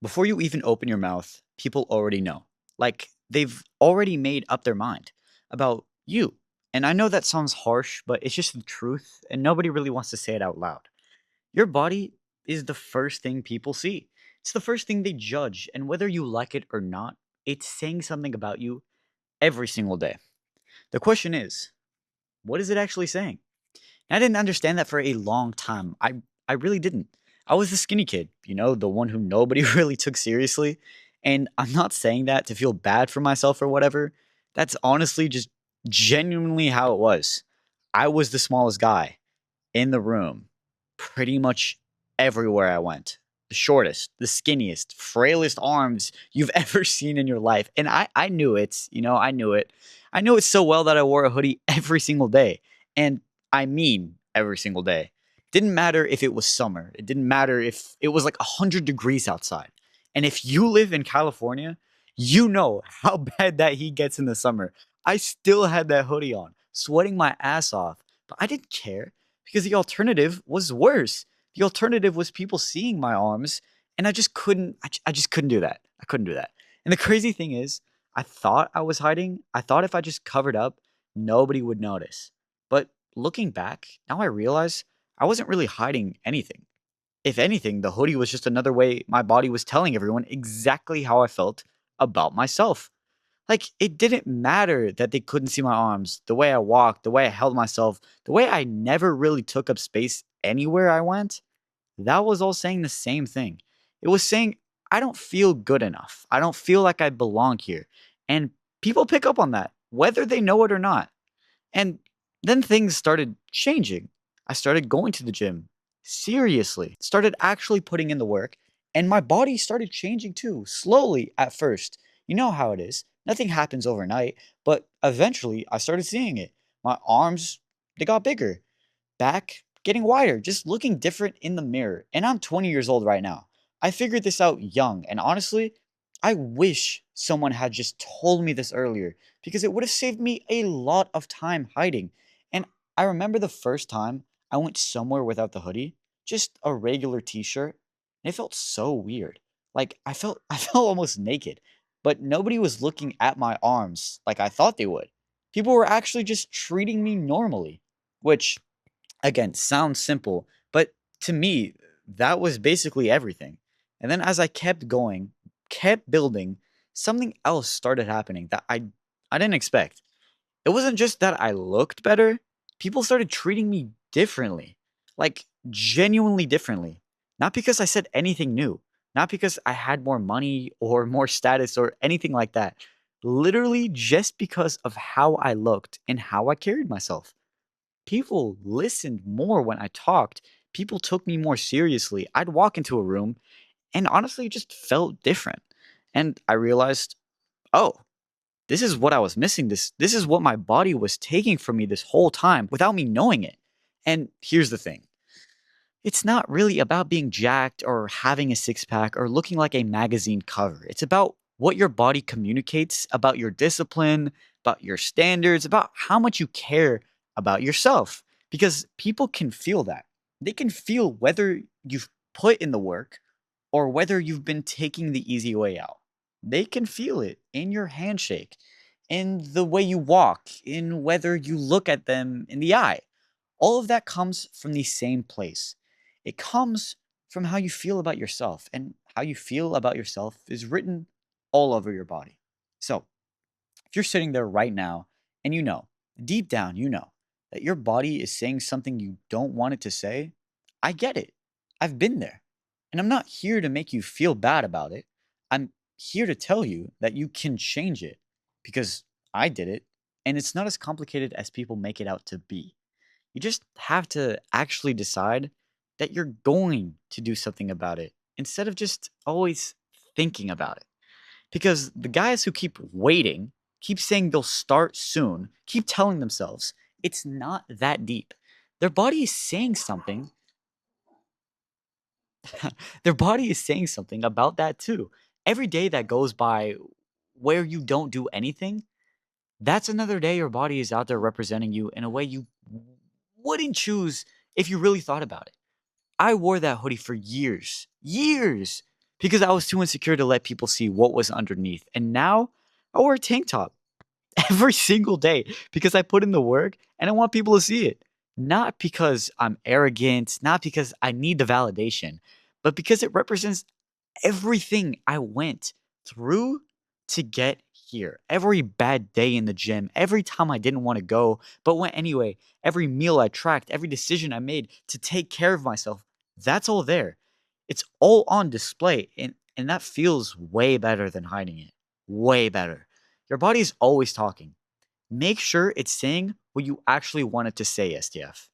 Before you even open your mouth, people already know. Like, they've already made up their mind about you. And I know that sounds harsh, but it's just the truth, and nobody really wants to say it out loud. Your body is the first thing people see. It's the first thing they judge, and whether you like it or not, it's saying something about you every single day. The question is, what is it actually saying? I didn't understand that for a long time. I really didn't. I was the skinny kid, the one who nobody really took seriously. And I'm not saying that to feel bad for myself or whatever. That's honestly just genuinely how it was. I was the smallest guy in the room pretty much everywhere I went. The shortest, the skinniest, frailest arms you've ever seen in your life. And I knew it, I knew it. I knew it so well that I wore a hoodie every single day. And I mean every single day. Didn't matter if it was summer. It didn't matter if it was like 100 degrees outside. And if you live in California, you know how bad that heat gets in the summer. I still had that hoodie on, sweating my ass off, but I didn't care because the alternative was worse. The alternative was people seeing my arms, and I just couldn't. I just couldn't do that. I couldn't do that. And the crazy thing is, I thought I was hiding. I thought if I just covered up, nobody would notice. But looking back, now I realize I wasn't really hiding anything. If anything, the hoodie was just another way my body was telling everyone exactly how I felt about myself. Like, it didn't matter that they couldn't see my arms, the way I walked, the way I held myself, the way I never really took up space anywhere I went. That was all saying the same thing. It was saying, I don't feel good enough. I don't feel like I belong here. And people pick up on that, whether they know it or not. And then things started changing. I started going to the gym seriously, started actually putting in the work, and my body started changing too, slowly at first. You know how it is. Nothing happens overnight, but eventually I started seeing it. My arms, they got bigger, back getting wider, just looking different in the mirror. And I'm 20 years old right now. I figured this out young, and honestly, I wish someone had just told me this earlier because it would have saved me a lot of time hiding. And I remember the first time I went somewhere without the hoodie, just a regular t-shirt, and it felt so weird. Like I felt almost naked, but nobody was looking at my arms like I thought they would. People were actually just treating me normally, which again, sounds simple, but to me, that was basically everything. And then as I kept going, kept building, something else started happening that I didn't expect. It wasn't just that I looked better, people started treating me differently. Like genuinely differently. Not because I said anything new, not because I had more money or more status or anything like that. Literally just because of how I looked and how I carried myself. People listened more when I talked. People took me more seriously. I'd walk into a room and honestly it just felt different. And I realized, oh, this is what I was missing. This is what my body was taking from me this whole time without me knowing it. And here's the thing. It's not really about being jacked or having a six pack or looking like a magazine cover. It's about what your body communicates about your discipline, about your standards, about how much you care about yourself. Because people can feel that. They can feel whether you've put in the work or whether you've been taking the easy way out. They can feel it in your handshake, in the way you walk, in whether you look at them in the eye. All of that comes from the same place. It comes from how you feel about yourself, and how you feel about yourself is written all over your body. So, if you're sitting there right now and you know, deep down, you know that your body is saying something you don't want it to say, I get it. I've been there. And I'm not here to make you feel bad about it. I'm here to tell you that you can change it because I did it, and it's not as complicated as people make it out to be. You just have to actually decide that you're going to do something about it instead of just always thinking about it. Because the guys who keep waiting, keep saying they'll start soon, keep telling themselves it's not that deep. Their body is saying something. Their body is saying something about that too. Every day that goes by where you don't do anything, that's another day your body is out there representing you in a way you wouldn't choose if you really thought about it. I wore that hoodie for years, years, because I was too insecure to let people see what was underneath. And now I wear a tank top every single day because I put in the work and I want people to see it. Not because I'm arrogant, not because I need the validation, but because it represents everything I went through to get here. Every bad day in the gym, every time I didn't want to go, but went anyway, every meal I tracked, every decision I made to take care of myself, that's all there. It's all on display. And that feels way better than hiding it. Way better. Your body is always talking. Make sure it's saying what you actually want it to say, STF.